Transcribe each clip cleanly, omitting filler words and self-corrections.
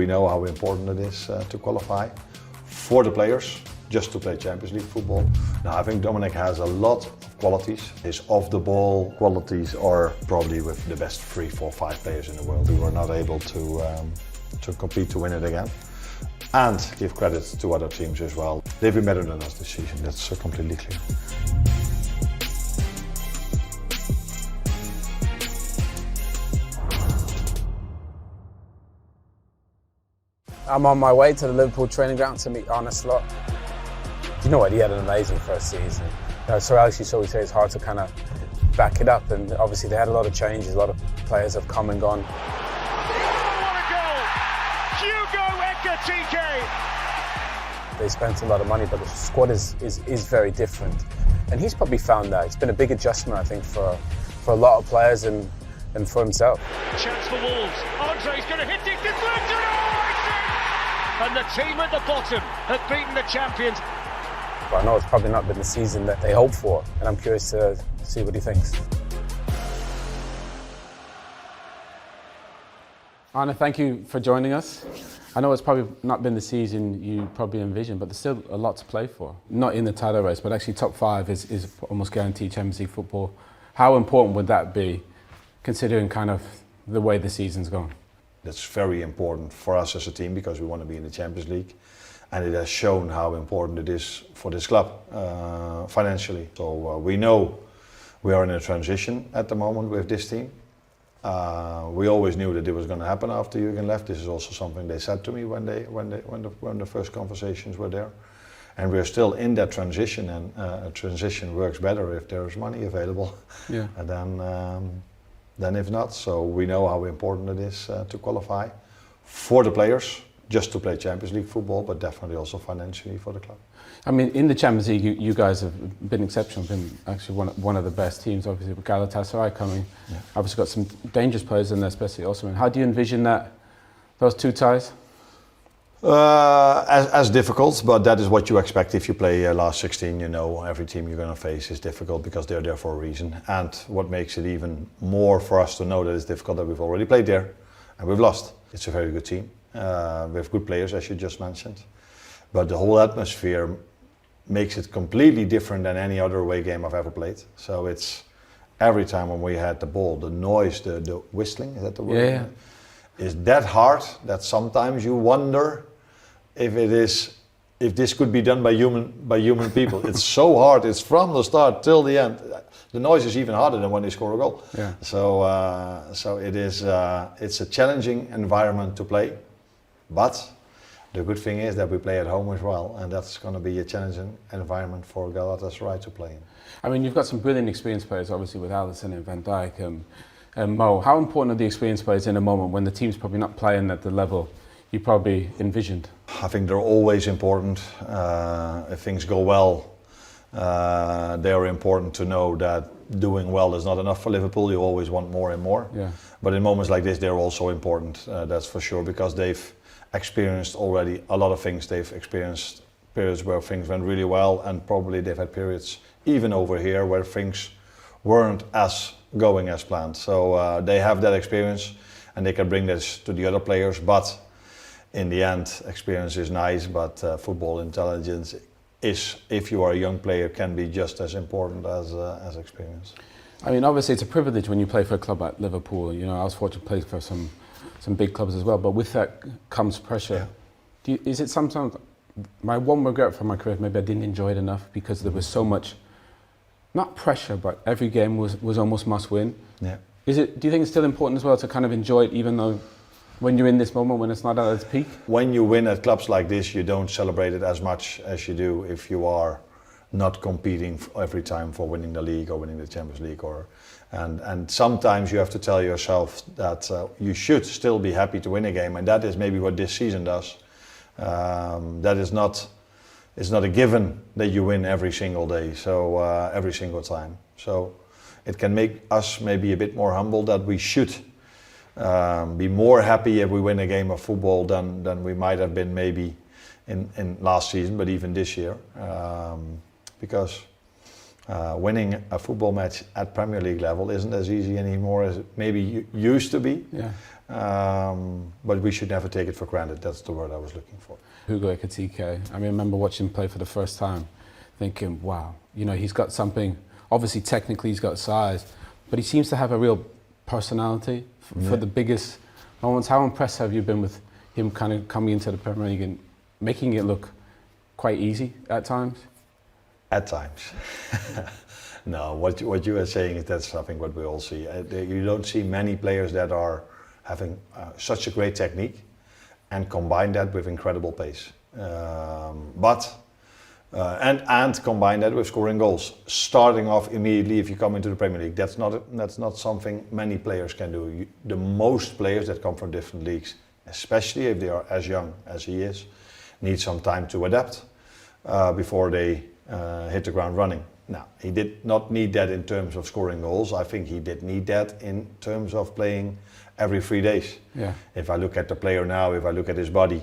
we know how important it is to qualify. For the players, just to play Champions League football. Now I think Dominik has a lot of qualities. His off-the-ball qualities are probably with the best 3, 4, 5 players in the world who were not able to compete to win it again. And give credit to other teams as well. They've been better than us this season, that's completely clear. I'm on my way to the Liverpool training ground to meet Arne Slot. You know what, he had an amazing first season. So Alex, you saw we say it's hard to kind of back it up, and obviously they had a lot of changes, a lot of players have come and gone. Oh, what a goal! Hugo Ekitike! They spent a lot of money, but the squad is very different. And he's probably found that. It's been a big adjustment, I think, for a lot of players and for himself. Chance for Wolves. Andre's going to hit it, deflected! And the team at the bottom have beaten the champions. But I know it's probably not been the season that they hoped for, and I'm curious to see what he thinks. Arne, thank you for joining us. I know it's probably not been the season you probably envisioned, but there's still a lot to play for. Not in the title race, but actually top 5 is almost guaranteed Champions League football. How important would that be, considering kind of the way the season's gone? That's very important for us as a team because we want to be in the Champions League, and it has shown how important it is for this club financially. So we know we are in a transition at the moment with this team. We always knew that it was going to happen after Jürgen left. This is also something they said to me when the first conversations were there. And we're still in that transition, and a transition works better if there is money available. Yeah. Than if not. So we know how important it is to qualify for the players, just to play Champions League football, but definitely also financially for the club. I mean, in the Champions League, you guys have been exceptional, been actually one of the best teams, obviously, with Galatasaray coming. Yeah. Obviously got some dangerous players in there, especially Osman. How do you envision those two ties? As difficult, but that is what you expect if you play last 16. You know, every team you're going to face is difficult because they're there for a reason. And what makes it even more for us to know that it's difficult that we've already played there and we've lost. It's a very good team. We have good players, as you just mentioned. But the whole atmosphere makes it completely different than any other away game I've ever played. So it's every time when we had the ball, the noise, the whistling, is that the word? Yeah. Is that hard that sometimes you wonder if this could be done by human people. It's so hard. It's from the start till the end. The noise is even harder than when they score a goal. Yeah. So it is. It's a challenging environment to play, but the good thing is that we play at home as well, and that's going to be a challenging environment for Galatasaray to play in. I mean, you've got some brilliant experienced players, obviously with Alisson and Van Dijk and Mo. How important are the experienced players in a moment when the team's probably not playing at the level you probably envisioned? I think they're always important. If things go well, they are important to know that doing well is not enough for Liverpool. You always want more and more. Yeah. But in moments like this, they're also important, that's for sure, because they've experienced already a lot of things. They've experienced periods where things went really well, and probably they've had periods, even over here, where things weren't as going as planned. So they have that experience, and they can bring this to the other players. But in the end, experience is nice, but football intelligence is, if you are a young player, can be just as important as experience. I mean, obviously it's a privilege when you play for a club like Liverpool. You know, I was fortunate to play for some big clubs as well, but with that comes pressure. Yeah. Is it sometimes, my one regret from my career, maybe I didn't enjoy it enough because there was so much, not pressure, but every game was almost must win. Yeah. Do you think it's still important as well to kind of enjoy it, even though when you're in this moment, when it's not at its peak? When you win at clubs like this, you don't celebrate it as much as you do if you are not competing every time for winning the league or winning the Champions League. And sometimes you have to tell yourself that you should still be happy to win a game, and that is maybe what this season does. That is not, it's not a given that you win every single day, so every single time. So it can make us maybe a bit more humble that we should be more happy if we win a game of football than we might have been maybe in last season, but even this year. Because winning a football match at Premier League level isn't as easy anymore as it maybe used to be. Yeah. but we should never take it for granted. That's the word I was looking for. Hugo Ekitike, I remember watching him play for the first time, thinking, wow, you know, he's got something. Obviously, technically, he's got size, but he seems to have a real personality for the biggest moments. How impressed have you been with him kind of coming into the Premier League and making it look quite easy at times? At times. No, what you are saying is that's something what we all see. You don't see many players that are having such a great technique and combine that with incredible pace. And combine that with scoring goals. Starting off immediately if you come into the Premier League, that's not something many players can do. The most players that come from different leagues, especially if they are as young as he is, need some time to adapt before they hit the ground running. Now, he did not need that in terms of scoring goals. I think he did need that in terms of playing every 3 days. Yeah. If I look at the player now, if I look at his body,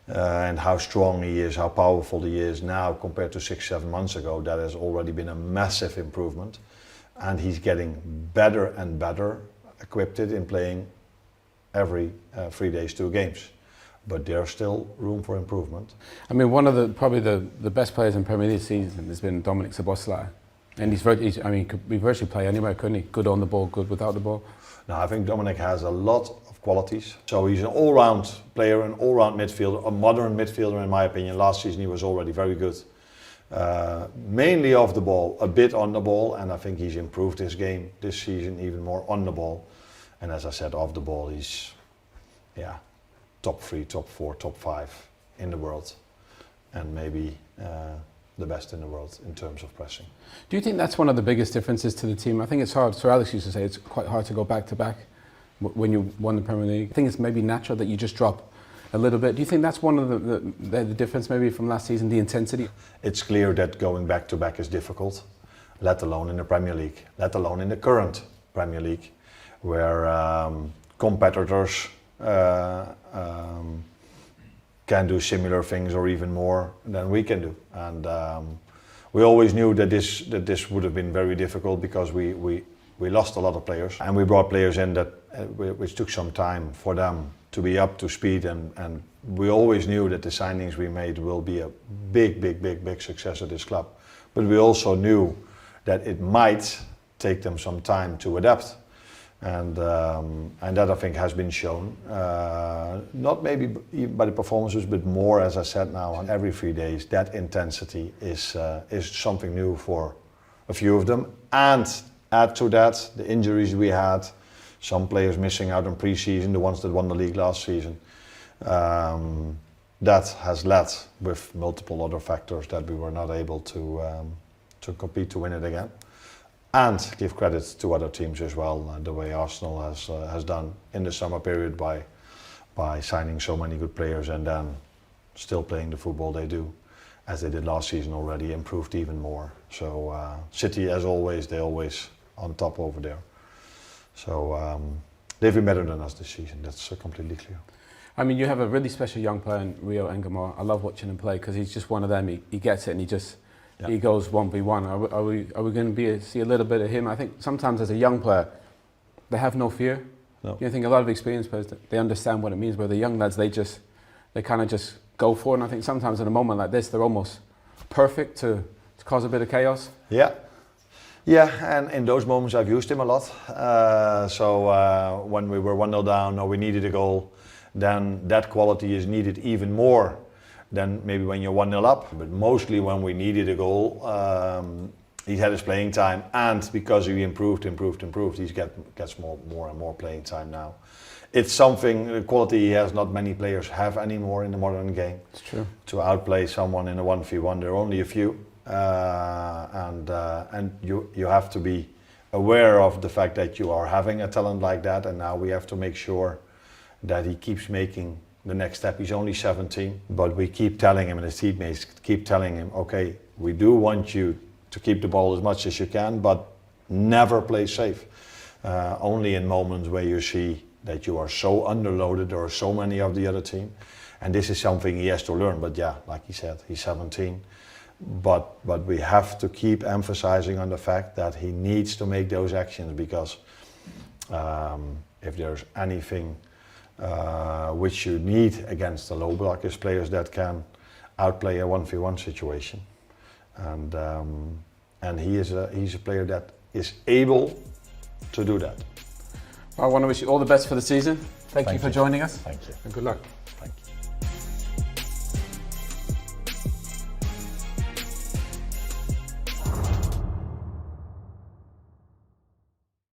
and how strong he is, how powerful he is now compared to 6-7 months ago, that has already been a massive improvement. And he's getting better and better equipped in playing every 3 days, 2 games. But there's still room for improvement. I mean, one of probably the best players in Premier League this season has been Dominik Szoboszlai. And could be virtually play anywhere, couldn't he? Good on the ball, good without the ball. Now, I think Dominik has a lot of qualities. So he's an all-round player, an all-round midfielder, a modern midfielder in my opinion. Last season he was already very good. Mainly off the ball, a bit on the ball, and I think he's improved his game this season even more on the ball. And as I said, off the ball he's, top 3, top 4, top 5 in the world. And maybe the best in the world in terms of pressing. Do you think that's one of the biggest differences to the team? I think it's hard. Sir Alex used to say it's quite hard to go back to back when you won the Premier League. I think it's maybe natural that you just drop a little bit. Do you think that's one of the difference maybe from last season, the intensity? It's clear that going back to back is difficult, let alone in the Premier League, let alone in the current Premier League, where competitors can do similar things or even more than we can do. And we always knew that this would have been very difficult because we lost a lot of players, and we brought players in that which took some time for them to be up to speed, and we always knew that the signings we made will be a big success at this club. But we also knew that it might take them some time to adapt. And that I think has been shown, not maybe by the performances, but more, as I said now, on every 3 days. That intensity is something new for a few of them. And add to that the injuries we had, some players missing out on pre-season, the ones that won the league last season. That has led, with multiple other factors, that we were not able to compete to win it again. And give credit to other teams as well, the way Arsenal has done in the summer period by signing so many good players and then still playing the football they do, as they did last season already, improved even more. So City, as always, they're always on top over there. So they've been better than us this season, that's completely clear. I mean, you have a really special young player in Rio Ngumoha. I love watching him play because he's just one of them. He gets it and he goes 1v1. Are we going to see a little bit of him? I think sometimes as a young player, they have no fear. No. You know, I think a lot of experienced players, they understand what it means, where the young lads, they kind of just go for it. And I think sometimes in a moment like this, they're almost perfect to cause a bit of chaos. Yeah, and in those moments I've used him a lot. So when we were 1-0 down or we needed a goal, then that quality is needed even more than maybe when you're 1-0 up. But mostly when we needed a goal, he had his playing time, and because he improved, he gets more and more playing time now. It's something, a quality he has not many players have anymore in the modern game. It's true. To outplay someone in a 1v1, there are only a few. And you have to be aware of the fact that you are having a talent like that, and now we have to make sure that he keeps making the next step. He's only 17, but we keep telling him, and his teammates keep telling him, okay, we do want you to keep the ball as much as you can, but never play safe. Only in moments where you see that you are so underloaded, there are so many of the other team, and this is something he has to learn. But yeah, like he said, he's 17. But we have to keep emphasizing on the fact that he needs to make those actions, because if there's anything which you need against the low block, is players that can outplay a 1v1 situation. And he's a player that is able to do that. I want to wish you all the best for the season. Thank you for joining us. Thank you. And good luck. Thank you.